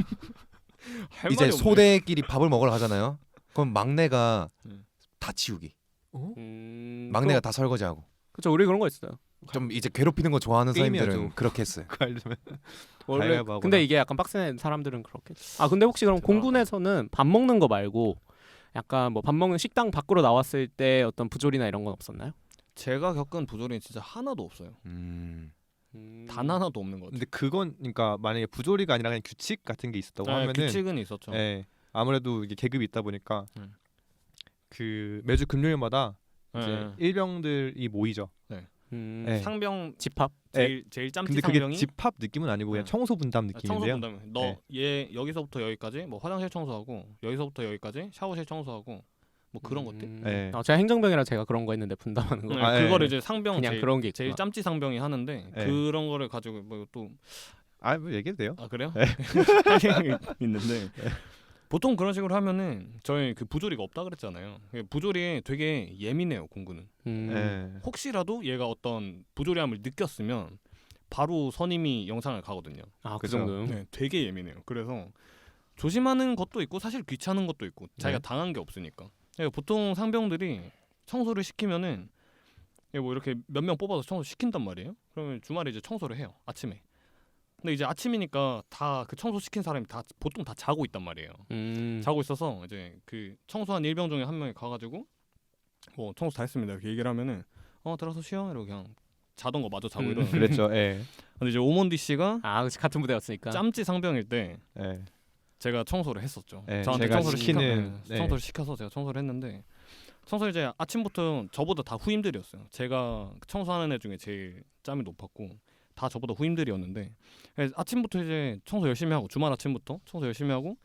할 이제 말이 없네. 소대끼리 밥을 먹으러 가잖아요. 그럼 막내가 음. 다 치우기. 음, 막내가 다 설거지하고. 그쵸 우리 그런 거 있어요. 좀 이제 괴롭히는 거 좋아하는 게임이야죠. 사람들은 그렇게 했어요. 그거 알려면 원래 가위바위보 하거나. 근데 이게 약간 빡센 사람들은 그렇게. 근데 혹시 그럼 공군에서는 밥 먹는 거 말고 약간 뭐 밥 먹는 식당 밖으로 나왔을 때 어떤 부조리나 이런 건 없었나요? 제가 겪은 부조리는 진짜 하나도 없어요. 단 하나도 없는 것 같아요. 근데 그건 그러니까 만약에 부조리가 아니라 그냥 규칙 같은 게 있었다고 네, 하면은 규칙은 있었죠. 예. 아무래도 이게 계급이 있다 보니까 그 매주 금요일마다 이제 네. 일병들이 모이죠. 네. 상병 집합. 제일 짬찌 근데 그게 상병이 집합 느낌은 아니고 그냥 네. 청소 분담 청소 느낌인데요. 분담. 너얘 여기서부터 여기까지 뭐 화장실 청소하고 여기서부터 여기까지 샤워실 청소하고 뭐 그런 것들. 네. 제가 행정병이라 제가 그런 거 했는데 분담하는 거. 네, 아, 그거를 예. 이제 상병 그냥 제일, 그런 게 제일 있구나. 짬찌 상병이 하는데 네. 그런 거를 가지고 뭐 또 뭐 얘기해도 돼요? 그래요? 네. 할 얘기 있는데 보통 그런 식으로 하면은 저희 그 부조리가 없다 그랬잖아요. 부조리에 되게 예민해요 공군은. 네. 혹시라도 얘가 어떤 부조리함을 느꼈으면 바로 선임이 영상을 가거든요. 그 그죠. 정도요? 네, 되게 예민해요. 그래서 조심하는 것도 있고 사실 귀찮은 것도 있고 자기가 네. 당한 게 없으니까. 보통 상병들이 청소를 시키면은 뭐 이렇게 몇 명 뽑아서 청소 시킨단 말이에요. 그러면 주말에 이제 청소를 해요. 아침에. 근데 이제 아침이니까 다 그 청소 시킨 사람이 다 보통 다 자고 있단 말이에요. 자고 있어서 이제 그 청소한 일병 중에 한 명이 가가지고 뭐 청소 다 했습니다 이렇게 얘기를 하면은 들어서 쉬어 이러고 그냥 자던 거 마저 자고 이러는. 그랬죠. 예. 근데 이제 오몬디 씨가 그치 같은 부대였으니까. 짬찌 상병일 때 예. 제가 청소를 했었죠. 네, 저한테 제가 청소를 시키는, 시켜, 청소를 시켜서 제가 청소를 했는데 청소 이제 아침부터 저보다 다 후임들이었어요. 제가 청소하는 애 중에 제일 짬이 높았고 다 저보다 후임들이었는데 아침부터 이제 청소 열심히 하고 주말 아침부터 청소 열심히 하고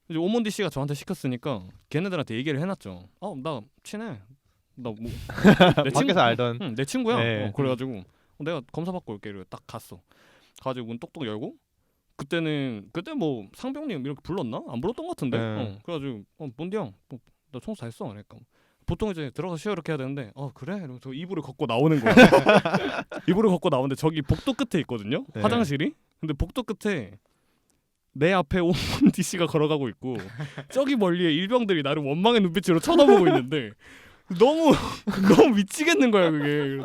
이제 오몬디 씨가 저한테 시켰으니까 걔네들한테 얘기를 해놨죠. 나 친해. 나 뭐 내 밖에서 알던. 응, 내 친구야. 네. 그래가지고 내가 검사 받고 올게. 이러고 딱 갔어. 가지고 문 똑똑 열고 그때 뭐 상병님 이렇게 불렀나? 안 불렀던 것 같은데. 네. 그래가지고 몬디 형, 나 청소 다 했어. 그러니까 보통 이제 들어가서 쉬어 이렇게 해야 되는데 그래? 이러면서 이불을 걷고 나오는 거야. 이불을 걷고 나오는데 저기 복도 끝에 있거든요. 네. 화장실이. 근데 복도 끝에 내 앞에 오몬디 씨가 걸어가고 있고 저기 멀리에 일병들이 나를 원망의 눈빛으로 쳐다보고 있는데 너무 미치겠는 거야 그게.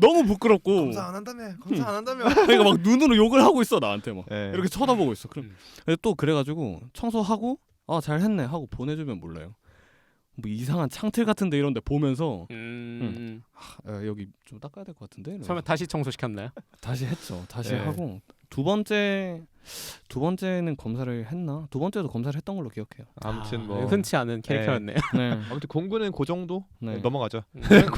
너무 부끄럽고. 검사 안 한다며. 검사 안 한다며. 그러니까 막 눈으로 욕을 하고 있어 나한테 막 네. 이렇게 쳐다보고 있어. 그럼 또 그래가지고 청소하고 잘했네 하고 보내주면 몰라요. 뭐 이상한 창틀 같은데 이런데 보면서 여기 좀 닦아야 될 것 같은데. 설마 다시 청소시켰나요? 다시 했죠. 다시 네. 하고 두 번째는 검사를 했나? 두 번째도 검사를 했던 걸로 기억해요. 아무튼 뭐 흔치 않은 캐릭터였네요. 네. 아무튼 공군은 그 정도 네. 넘어가죠.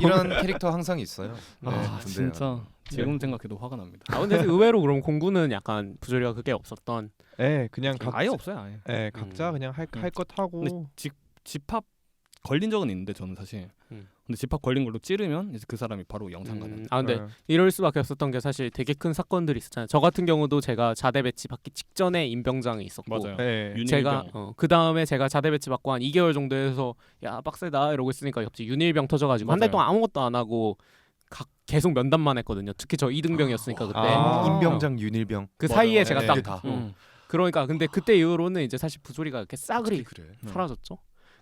이런 캐릭터 항상 있어요. 아 군대에. 진짜 지금 생각해도 화가 납니다. 아 근데 의외로 그럼 공군은 약간 부조리가 그게 없었던. 예, 그냥 아예 없어요, 아예. 예, 각자 그냥 할 것 하고. 근데 집합 걸린 적은 있는데 저는 사실. 근데 집합 걸린 걸로 찌르면 이제 그 사람이 바로 영창 가는. 아 근데 예. 이럴 수밖에 없었던 게 사실 되게 큰 사건들이 있었잖아요. 저 같은 경우도 제가 자대 배치 받기 직전에 임병장이 있었고 맞아요. 예. 윤일병. 제가 그 다음에 제가 자대 배치 받고 한 2개월 정도 해서 야 빡세다 이러고 있으니까 갑자기 윤일병 터져가지고 한 달 맞아요. 동안 아무것도 안 하고 계속 면담만 했거든요. 특히 저 2등병이었으니까 그때 아. 임병장 윤일병 그 맞아요. 사이에 제가 네, 딱 다. 그러니까 근데 그때 이후로는 이제 사실 부조리가 이렇게 싸그리 그래. 사라졌죠.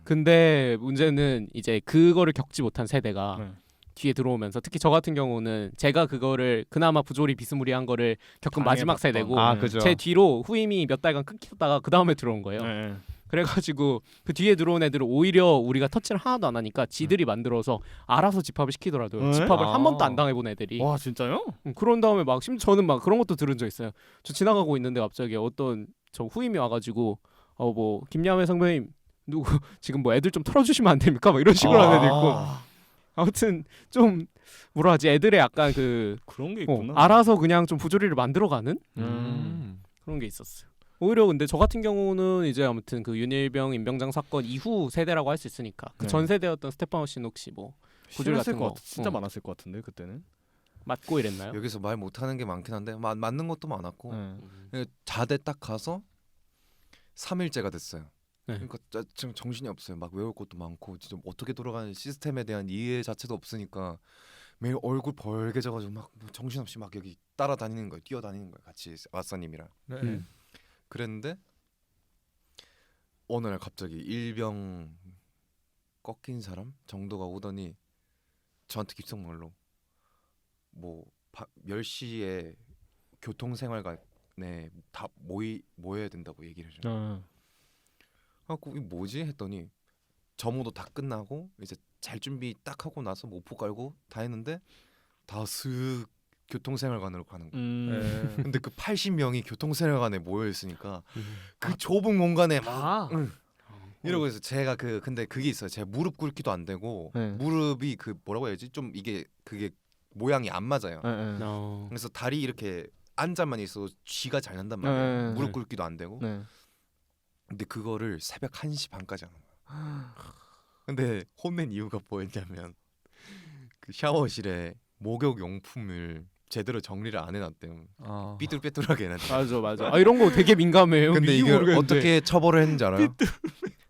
근데 문제는 이제 그거를 겪지 못한 세대가 네. 뒤에 들어오면서 특히 저 같은 경우는 제가 그거를 그나마 부조리 비스무리한 거를 겪은 마지막 당해봤던. 세대고 아, 그죠. 제 뒤로 후임이 몇 달간 끊기다가 그 다음에 들어온 거예요. 네. 그래가지고 그 뒤에 들어온 애들은 오히려 우리가 터치를 하나도 안 하니까 지들이 만들어서 알아서 집합을 시키더라고요. 네? 집합을 한 아. 번도 안 당해본 애들이. 와 진짜요? 그런 다음에 막 심지어 저는 막 그런 것도 들은 적 있어요. 저 지나가고 있는데 갑자기 어떤 저 후임이 와가지고 뭐 김야매 선배님 누구 지금 뭐 애들 좀 털어주시면 안 됩니까? 막 이런 식으로 하는 애들 있고. 아무튼 좀 뭐라 하지 애들의 약간 그 그런 게 있구나. 알아서 그냥 좀 부조리를 만들어가는 음. 그런 게 있었어요. 오히려 근데 저 같은 경우는 이제 아무튼 그 윤일병 임병장 사건 이후 세대라고 할 수 있으니까 그 네. 전 세대였던 스테파노 씨는 혹시 뭐 부조리 심했을 같은 것 거 진짜 많았을 것 같은데 그때는. 맞고 이랬나요? 여기서 말 못하는 게 많긴 한데 맞는 것도 많았고 네. 자대 딱 가서 3일째가 됐어요. 네. 그러니까 지금 정신이 없어요. 막 외울 것도 많고 진짜 어떻게 돌아가는 시스템에 대한 이해 자체도 없으니까 매일 얼굴 벌게져가지고 막뭐 정신없이 막 여기 따라다니는 거예요. 뛰어다니는 거예요. 같이 왓사님이랑. 네. 그랬는데 어느 날 갑자기 일병 꺾인 사람 정도가 오더니 저한테 귓속말로 뭐 10시에 교통생활관에 다 모여야 된다고 얘기를 해줘요. 하고 이 뭐지 했더니 점호도 다 끝나고 이제 잘 준비 딱 하고 나서 모포 깔고 다 했는데 다 슥 교통생활관으로 가는 거예요. 예. 근데 그 80명이 교통생활관에 모여 있으니까 그 좁은 공간에 막 이러고 있어. 제가 근데 그게 있어요. 제가 무릎 꿇기도 안 되고 네. 무릎이 그 뭐라고 해야지 좀 그게 모양이 안 맞아요. 네. 그래서 다리 이렇게 앉아만 있어도 쥐가 잘 난단 말이에요. 네. 무릎 꿇기도 안 되고. 네. 근데 그거를 새벽 1시 반까지 하는 거야. 근데 혼낸 이유가 뭐였냐면 그 샤워실에 목욕 용품을 제대로 정리를 안 해놨대요. 아. 삐뚤빼뚤하게 해놨대. 맞아. 아 이런 거 되게 민감해요. 근데 이유 이걸 모르겠는데. 어떻게 처벌을 했는지 알아요?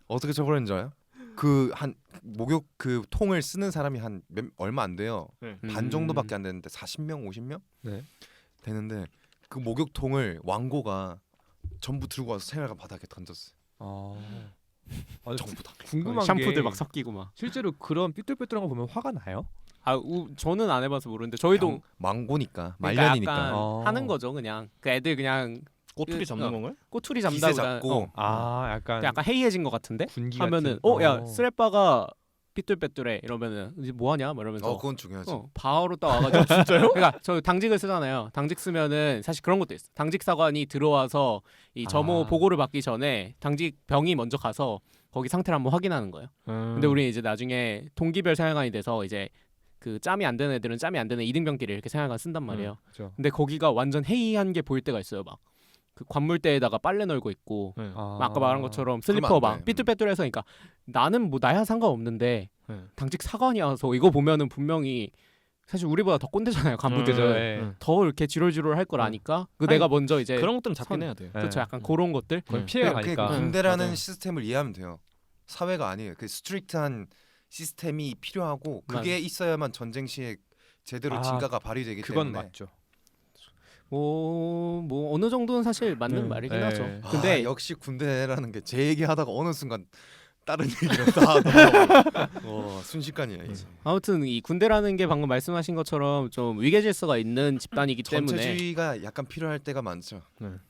어떻게 처벌을 했는지 알아요? 그 한 목욕 그 통을 쓰는 사람이 한 얼마 안 돼요. 반 정도밖에 안 되는데 40명, 50명 네. 되는데 그 목욕통을 왕고가 전부 들고 와서 생활관 바닥에 던졌어요. 아, 전부 다. 궁금한 샴푸들 게 막 섞이고 막. 실제로 그런 삐뚤빼뚤한 거 보면 화가 나요? 저는 안 해봐서 모르는데 저희도 망고니까 그러니까 말년이니까. 약간 하는 거죠 그냥. 그 애들 그냥 꼬투리 잡는 건가요? 꼬투리 기세 잡는다보다 잡고 약간 약간 해이해진 것 같은데 군기 하면은 같은. 야 스레빠가 삐뚤빼뚤해 이러면은 이제 뭐하냐 막 이러면서 그건 중요하지. 바로 딱 와가지고 진짜요? 그러니까 저 당직을 쓰잖아요. 당직 쓰면은 사실 그런 것도 있어. 당직 사관이 들어와서 이 점호 보고를 받기 전에 당직 병이 먼저 가서 거기 상태를 한번 확인하는 거예요. 근데 우리 이제 나중에 동기별 생활관이 돼서 이제 그 짬이 안 되는 애들은 짬이 안 되는 2등병끼리 이렇게 생활관 쓴단 말이에요. 그렇죠. 근데 거기가 완전 해이한 게 보일 때가 있어요. 막 그 관물대에다가 빨래 널고 있고 막 아까 말한 것처럼 슬리퍼 그러면 안 막 돼. 삐뚤빼뚤해서 그러니까 나는 뭐 나야 상관없는데 네. 당직 사관이어서 이거 보면은 분명히 사실 우리보다 더 꼰대잖아요 간부들은 네. 더 이렇게 지롤지롤 할 걸 아니까 그 아니, 내가 먼저 이제 그런 것들은 잡긴 해야 돼요. 그렇죠 약간 그런 것들 거의 피해가 그게 가니까. 군대라는 맞아요. 시스템을 이해하면 돼요. 사회가 아니에요. 그 스트릭트한 시스템이 필요하고 그게 있어야만 전쟁 시에 제대로 진가가 발휘되기 그건 때문에. 맞죠. 뭐 어느 정도는 사실 맞는 네. 말이긴 네. 하죠. 아, 근데 역시 군대라는 게 제 얘기하다가 어느 순간 다른 얘기로 다 하더라고요. 순식간이에요 이제. 아무튼 이 군대라는 게 방금 말씀하신 것처럼 좀 위계 질서가 있는 집단이기 때문에 전체주의가 약간 필요할 때가 많죠.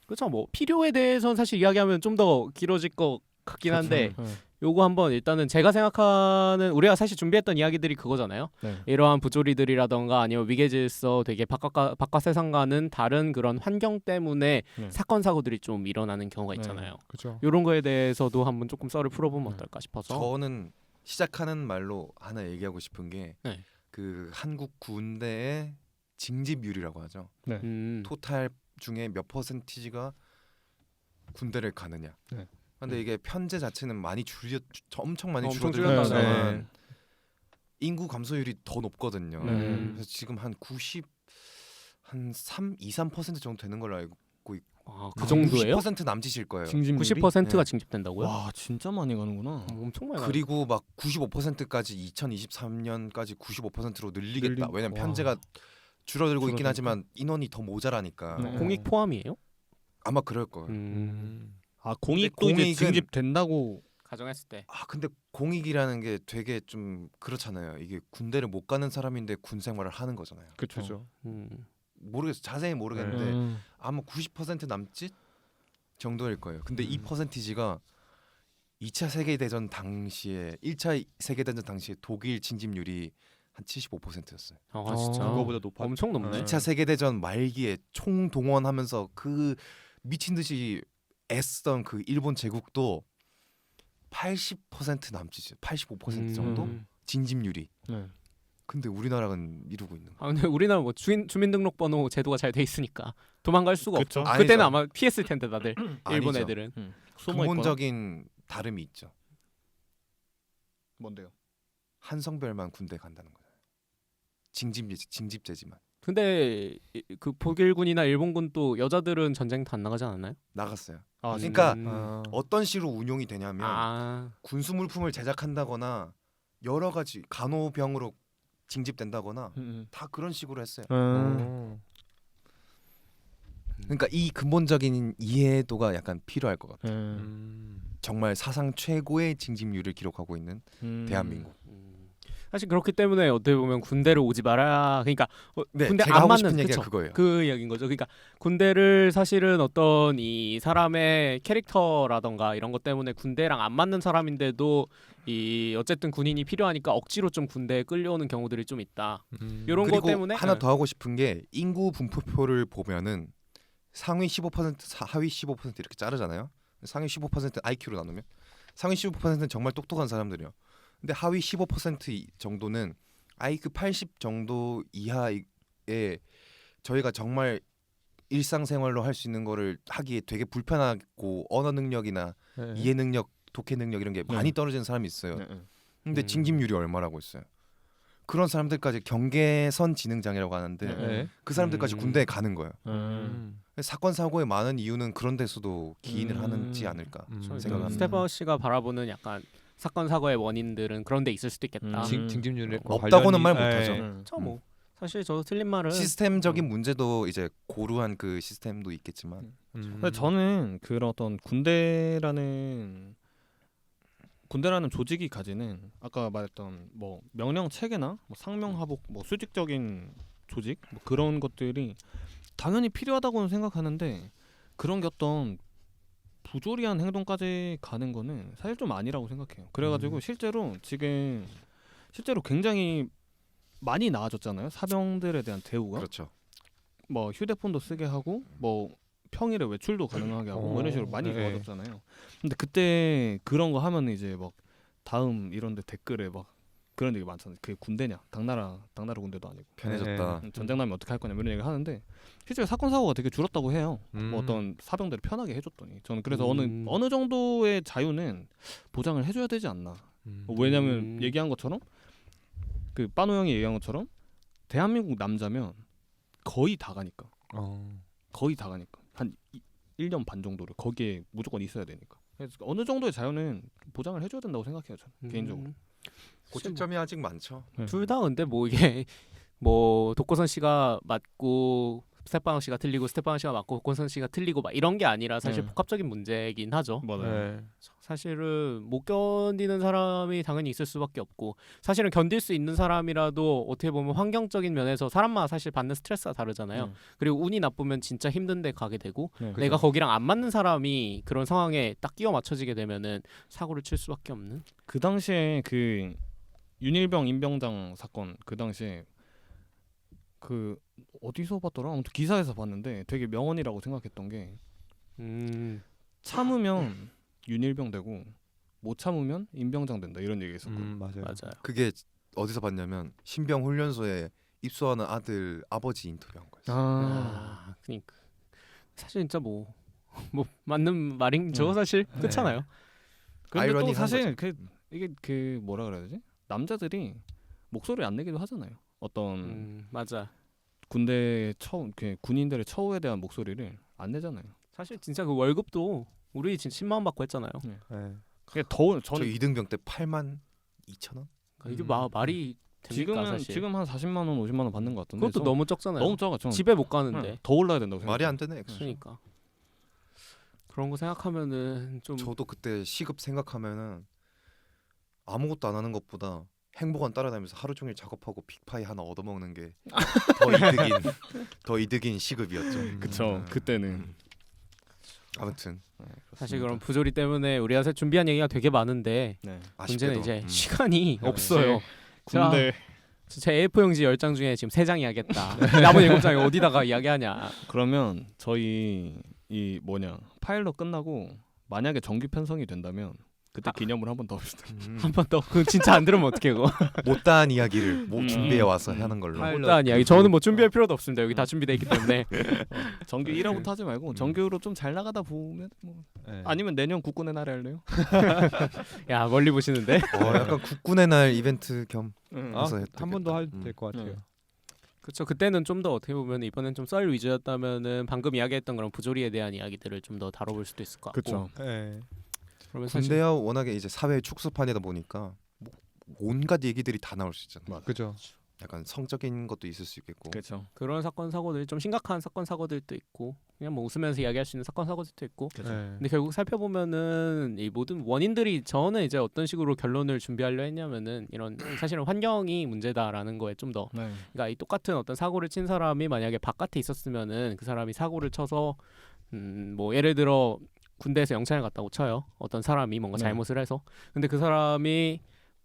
그렇죠. 뭐 필요에 대해서는 사실 이야기하면 좀 더 길어질 것 같긴 한데 요거 한번 일단은 제가 생각하는 우리가 사실 준비했던 이야기들이 그거잖아요. 네. 이러한 부조리들이라던가 아니면 위계질서 되게 바깥 세상과는 다른 그런 환경 때문에 네. 사건 사고들이 좀 일어나는 경우가 있잖아요. 그렇죠. 이런 거에 대해서도 한번 조금 썰을 풀어보면 어떨까 싶어서. 저는 시작하는 말로 하나 얘기하고 싶은 게 네. 그 한국 군대의 징집률이라고 하죠. 토탈 중에 몇 퍼센티지가 군대를 가느냐. 네. 근데 이게 편제 자체는 엄청 많이 엄청 줄어들었지만 줄었다고. 인구 감소율이 더 높거든요. 그래서 지금 한 3% 정도 되는 걸로 알고 그 정도예요? 90% 남짓일 거예요. 징집률이? 90%가 네. 징집된다고요? 와 진짜 많이 가는구나. 엄청 많이 그리고 막 95%까지 2023년까지 95%로 늘리겠다. 왜냐면 와. 편제가 줄어들고 있긴 줄어드니까. 하지만 인원이 더 모자라니까. 네. 공익 포함이에요? 아마 그럴 거예요. 아 공익도 근데 이제 징집된다고. 가정했을 때. 근데 공익이라는 게 되게 좀 그렇잖아요. 이게 군대를 못 가는 사람인데 군 생활을 하는 거잖아요. 그렇죠. 모르겠어요. 자세히 모르겠는데 음. 아마 90% 남짓 정도일 거예요. 근데 이 음. 퍼센티지가 2차 세계대전 당시에 1차 세계대전 당시에 독일 징집률이 한 75%였어요. 아 진짜. 그거보다 높아. 엄청 높네. 2차 세계대전 말기에 총 동원하면서 그 미친 듯이 애쓰던 그 일본 제국도 80% 남짓이에요. 85% 정도 징집률이. 네. 근데 우리나라는 이루고 있는 거예요. 근데 우리나라 뭐 주민등록번호 제도가 잘 돼 있으니까 도망갈 수가 그쵸. 없죠. 아니죠. 그때는 아마 피했을 텐데 다들 일본 아니죠. 애들은. 숨어 있거나. 근본적인 다름이 있죠. 뭔데요? 한성별만 군대 간다는 거예요. 징집제지만 근데 그 독일군이나 일본군 또 여자들은 전쟁 다 안 나가지 않았나요? 나갔어요. 아 그러니까 음. 어떤 식으로 운용이 되냐면 아. 군수 물품을 제작한다거나 여러 가지 간호병으로 징집된다거나 다 그런 식으로 했어요. 그러니까 이 근본적인 이해도가 약간 필요할 것 같아요. 정말 사상 최고의 징집률을 기록하고 있는 대한민국. 사실 그렇기 때문에 어떻게 보면 군대를 오지 마라. 그러니까 네, 군대 제가 안 하고 맞는 싶은 얘기가 그쵸? 그거예요. 그 이야기인 거죠. 그러니까 군대를 사실은 어떤 이 사람의 캐릭터라던가 이런 것 때문에 군대랑 안 맞는 사람인데도 이 어쨌든 군인이 필요하니까 억지로 좀 군대에 끌려오는 경우들이 좀 있다. 이런 것 그리고 때문에 하나 더 하고 싶은 게 인구 분포표를 보면은 상위 15%, 하위 15% 이렇게 자르잖아요. 상위 15% IQ로 나누면 상위 15%는 정말 똑똑한 사람들이요. 근데 하위 15% 정도는 IQ 80 정도 이하에 저희가 정말 일상생활로 할 수 있는 거를 하기에 되게 불편하고 언어 능력이나 이해 능력, 독해 능력 이런 게 많이 떨어지는 사람이 있어요. 근데 징집률이 얼마라고 있어요. 그런 사람들까지 경계선 지능 장애라고 하는데 그 사람들까지 군대에 가는 거예요. 사건 사고의 많은 이유는 그런 데서도 기인을 하는지 않을까 생각합니다. 스테반 씨가 바라보는 약간 사건 사고의 원인들은 그런 데 있을 수도 있겠다. 징집률에 없다고는 말 못하죠. 저 뭐 사실 저도 틀린 말은 시스템적인 문제도 이제 고루한 그 시스템도 있겠지만 근데 저는 그런 어떤 군대라는 조직이 가지는 아까 말했던 뭐 명령 체계나 뭐 상명하복 뭐 수직적인 조직 뭐 그런 것들이 당연히 필요하다고는 생각하는데 그런 게 어떤 부조리한 행동까지 가는 거는 사실 좀 아니라고 생각해요. 그래가지고 실제로 굉장히 많이 나아졌잖아요. 사병들에 대한 대우가. 그렇죠. 뭐 휴대폰도 쓰게 하고 뭐 평일에 외출도 가능하게 하고 뭐 이런 식으로 많이 좋아졌잖아요. 근데 그때 그런 거 하면 이제 막 다음 이런데 댓글에 막 그런 얘기 많잖아요. 그게 군대냐? 당나라 군대도 아니고 편해졌다. 전쟁 나면 어떻게 할 거냐 이런 얘기 하는데 실제로 사건 사고가 되게 줄었다고 해요. 뭐 어떤 사병들을 편하게 해줬더니 저는 그래서 어느 정도의 자유는 보장을 해줘야 되지 않나. 왜냐면 얘기한 것처럼 그 빠노 형이 얘기한 것처럼 대한민국 남자면 거의 다 가니까 한 1년 반 정도를 거기에 무조건 있어야 되니까. 그래서 어느 정도의 자유는 보장을 해줘야 된다고 생각해요 저는 개인적으로. 고집점이 아직 많죠. 둘 다 근데 뭐 이게 뭐 독거선 씨가 맞고 스테파노 씨가 틀리고 스테파노 씨가 맞고 권선 씨가 틀리고 막 이런 게 아니라 사실 네. 복합적인 문제이긴 하죠. 맞아요. 네. 사실은 못 견디는 사람이 당연히 있을 수밖에 없고 사실은 견딜 수 있는 사람이라도 어떻게 보면 환경적인 면에서 사람마다 사실 받는 스트레스가 다르잖아요. 네. 그리고 운이 나쁘면 진짜 힘든데 가게 되고 네. 내가 거기랑 안 맞는 사람이 그런 상황에 딱 끼워 맞춰지게 되면은 사고를 칠 수밖에 없는. 그 당시에 그 윤일병 임병장 사건 그 당시에 그 어디서 봤더라? 아무튼 기사에서 봤는데 되게 명언이라고 생각했던 게 참으면 윤일병 되고 못 참으면 임병장 된다 이런 얘기 있었고. 맞아요. 맞아요. 그게 어디서 봤냐면 신병 훈련소에 입소하는 아들 아버지 인터뷰한 거였어요. 그러니까 사실 진짜 뭐 맞는 말인 저 사실 그렇잖아요. 근데 또 아이러니한 사실 이게 그 뭐라 그래야 되지? 남자들이 목소리 안 내기도 하잖아요. 어떤 맞아. 군대 군인들의 처우에 대한 목소리를 안 내잖아요. 사실 진짜 그 월급도 우리 진짜 10만 원 받고 했잖아요. 네. 그게 저 저는 2등병 때 8만 2천 원? 이게 말이 됩니까 사실. 지금 한 40만 원, 50만 원 받는 것 같은데. 그것도 저- 너무 적잖아요. 너무 적아. 저는. 집에 못 가는데. 네, 더 올라야 된다고 생각해요. 말이 안 되네. 그러니까 그런 거 생각하면은 좀 저도 그때 시급 생각하면은 아무것도 안 하는 것보다 행복한 따라다니면서 하루 종일 작업하고 빅파이 하나 얻어먹는 게 더 이득인 시급이었죠. 그쵸. 그때는. 아무튼 사실 그런 부조리 때문에 우리가 사실 준비한 얘기가 되게 많은데 네. 문제는 아쉽게도 이제 시간이 없어요. 군대 제 A4 용지 10장 중에 지금 3장 이야기했다. 남은 7장이 어디다가 이야기하냐. 그러면 저희 이 파일럿 끝나고 만약에 정규 편성이 된다면 그때 기념을 한 번 더 합시다. 한 번 더. 그건 진짜 안 들으면 어떡해 그거. 못다한 이야기를 준비해 와서 하는 걸로. 일단 이야기. 저는 뭐 준비할 필요도 없습니다. 여기 다 준비돼 있기 때문에. 정규 1화부터 하지 말고 정규로 좀 잘 나가다 보면 뭐 네. 아니면 내년 국군의 날에 할래요? 야 멀리 보시는데. 약간 국군의 날 이벤트 겸 아, 해서 한 번 더 되겠다. 해도 될 것 같아요. 그렇죠. 그때는 좀 더 어떻게 보면 이번엔 좀 썰 위주였다면은 방금 이야기했던 그런 부조리에 대한 이야기들을 좀 더 다뤄볼 수도 있을 것 같고. 그렇죠. 네. 그러면 사실 군대야 워낙에 이제 사회 축소판이다 보니까 뭐 온갖 얘기들이 다 나올 수 있잖아요. 그죠. 약간 성적인 것도 있을 수 있겠고. 그렇죠. 그런 사건 사고들 좀 심각한 사건 사고들도 있고 그냥 뭐 웃으면서 이야기할 수 있는 사건 사고들도 있고. 네. 근데 결국 살펴보면은 이 모든 원인들이 저는 이제 어떤 식으로 결론을 준비하려 했냐면은 이런 사실은 환경이 문제다라는 거에 좀 더 네. 그러니까 이 똑같은 어떤 사고를 친 사람이 만약에 바깥에 있었으면은 그 사람이 사고를 쳐서 뭐 예를 들어 군대에서 영창을 갔다고 쳐요. 어떤 사람이 뭔가 네. 잘못을 해서 근데 그 사람이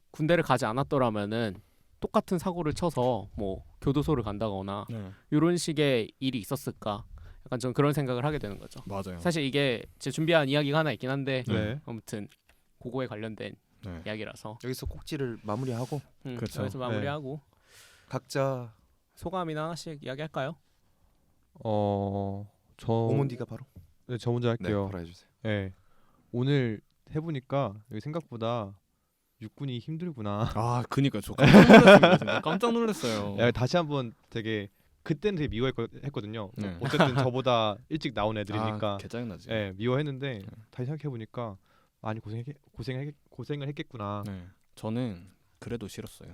군대를 가지 않았더라면은 똑같은 사고를 쳐서 뭐 교도소를 간다거나 네. 이런 식의 일이 있었을까? 약간 좀 그런 생각을 하게 되는 거죠. 맞아요. 사실 이게 제 준비한 이야기가 하나 있긴 한데 네. 아무튼 그거에 관련된 네. 이야기라서 여기서 꼭지를 마무리하고 그렇죠. 여기서 마무리하고 각자 소감이나 하나씩 이야기할까요? 오몬디가 바로 네, 저 먼저 네, 할게요. 바로 해주세요. 네. 오늘 해보니까 여기 생각보다 육군이 힘들구나. 아, 그니까 저 깜짝 놀랐습니다. 진짜. 깜짝 놀랐어요. 야, 다시 한번 되게 그때는 되게 미워했거든요. 네. 어쨌든 저보다 일찍 나온 애들이니까 개짜증나지. 예, 미워했는데 다시 생각해 보니까 많이 고생을 했겠구나. 네. 저는 그래도 싫었어요.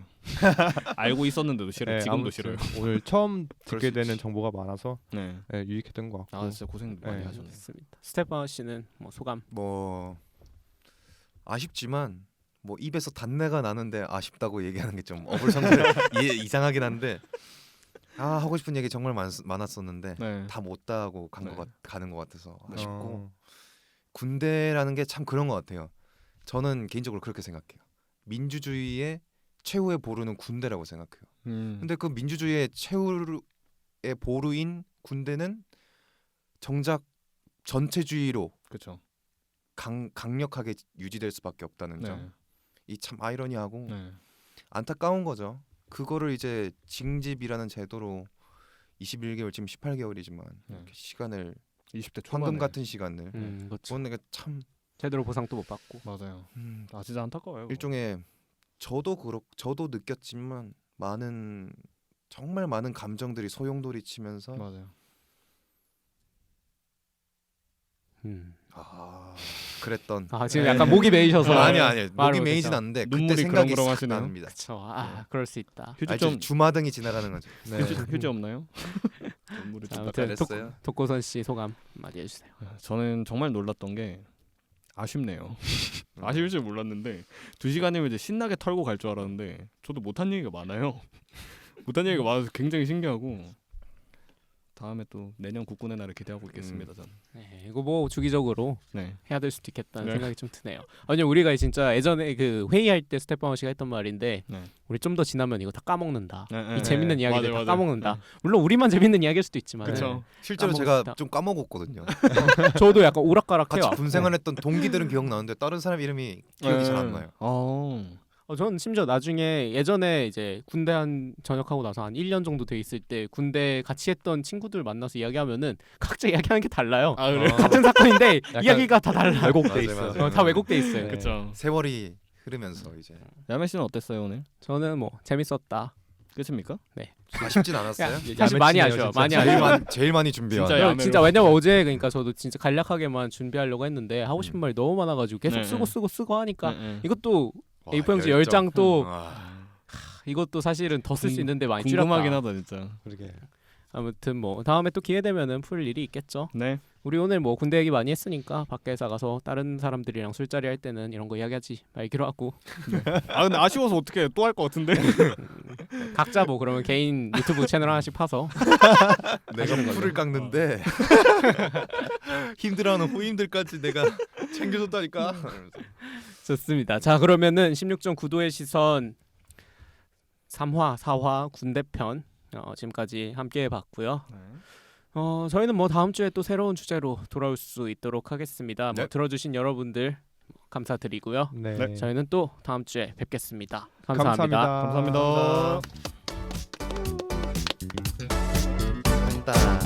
알고 있었는데도 싫어요. 예, 지금도 아무튼 싫어요. 오늘 처음 그럴 듣게 수 되는 있지. 정보가 많아서 네. 예, 유익했던 것 같고. 아, 진짜 고생 많이 네. 하셨네요. 좋습니다. 스테판 씨는 뭐 소감? 뭐 아쉽지만 뭐 입에서 단내가 나는데 아쉽다고 얘기하는 게 좀 이상하긴 한데 하고 싶은 얘기 정말 많았었는데 네. 다 못다하고 네. 가는 것 같아서 아쉽고 어, 군대라는 게 참 그런 것 같아요. 저는 개인적으로 그렇게 생각해요. 민주주의의 최후의 보루는 군대라고 생각해요. 근데 그 민주주의의 최후의 보루인 군대는 정작 전체주의로 그렇죠. 강력하게 유지될 수밖에 없다는 네. 점. 이 참 아이러니하고 네. 안타까운 거죠. 그거를 이제 징집이라는 제도로 21개월 지금 18개월이지만 네. 이렇게 시간을 20대 초반에 황금 같은 시간을 그렇죠. 그건 내가 참 제대로 보상도 못 받고. 맞아요. 아, 진짜 안타까워요. 그거. 일종의 저도 느꼈지만 정말 많은 감정들이 소용돌이치면서 맞아요. 그랬던 지금 약간 목이 메이셔서. 아니 말을 목이 메이진 못했죠. 않는데 눈물이 그때 생각이 싹 그렁그렁하시네요. 납니다. 그렇죠. 그럴 수 있다. 휴지 알죠? 좀 주마등이 지나가는 거죠. 네. 휴지 없나요? 전무를 자, 좀 아무튼 잘했어요. 독고선 씨 소감 많이 해주세요. 저는 정말 놀랐던 게 아쉽네요. 아쉬울 줄 몰랐는데 2시간이면 이제 신나게 털고 갈 줄 알았는데 저도 못한 얘기가 많아요. 못한 얘기가 많아서 굉장히 신기하고 다음에 또 내년 국군의 날을 기대하고 있겠습니다. 저는. 네, 이거 뭐 주기적으로 네. 해야 될 수도 있겠다는 네. 생각이 좀 드네요. 아니 우리가 진짜 예전에 그 회의할 때 스테파노 씨가 했던 말인데 네. 우리 좀 더 지나면 이거 다 까먹는다. 네, 이 네, 재밌는 네. 이야기들 맞아요, 다 맞아요. 까먹는다. 네. 물론 우리만 재밌는 이야기일 수도 있지만 그쵸. 실제로 까먹었다. 제가 좀 까먹었거든요. 저도 약간 오락가락해요. 같이 군 생활했던 동기들은 기억나는데 다른 사람 이름이 기억이 잘 안 나요. 저는 심지어 나중에 예전에 이제 군대 한 전역하고 나서 한 1년 정도 돼 있을 때 군대 같이 했던 친구들 만나서 이야기하면은 각자 이야기하는 게 달라요. 아 그래? 같은 사건인데 약간 이야기가 다 달라요. 왜곡돼 맞아요, 있어. 맞아요. 다 왜곡돼 있어요. 네. 그쵸. 세월이 흐르면서 이제 야매 씨는 어땠어요 오늘? 저는 뭐 재밌었다. 끝입니까? 아쉽진 않았어요. 사실 많이 야매치네요, 아쉬워. 진짜. 많이 제일 아쉬워. 많이 제일 많이 준비한. 진짜 형, 야매로. 진짜 왜냐면 어제 그러니까 저도 진짜 간략하게만 준비하려고 했는데 하고 싶은 말이 너무 많아가지고 계속 네, 쓰고 네. 쓰고 하니까 네, 네. 이것도 와, A4 용지 열정. 10장 또 아, 이것도 사실은 더 쓸 수 궁- 있는데 많이 궁금하긴 줄였다. 하다 진짜. 그러게. 아무튼 뭐 다음에 또 기회 되면은 풀 일이 있겠죠. 네. 우리 오늘 뭐 군대 얘기 많이 했으니까 밖에 나가서 다른 사람들이랑 술자리 할 때는 이런 거 이야기하지 말기로 하고 아 근데 아쉬워서 어떻게 또 할 것 같은데. 각자 뭐 그러면 개인 유튜브 채널 하나씩 파서 내가 풀을 깎는데 힘들어하는 후임들까지 내가 챙겨줬다니까. 좋습니다. 자 그러면은 16.9도의 시선 3화 4화 군대편 지금까지 함께 해봤고요. 저희는 뭐 다음 주에 또 새로운 주제로 돌아올 수 있도록 하겠습니다. 뭐 네. 들어주신 여러분들 감사드리고요. 네. 네. 저희는 또 다음 주에 뵙겠습니다. 감사합니다. 감사합니다. 감사합니다. 한다.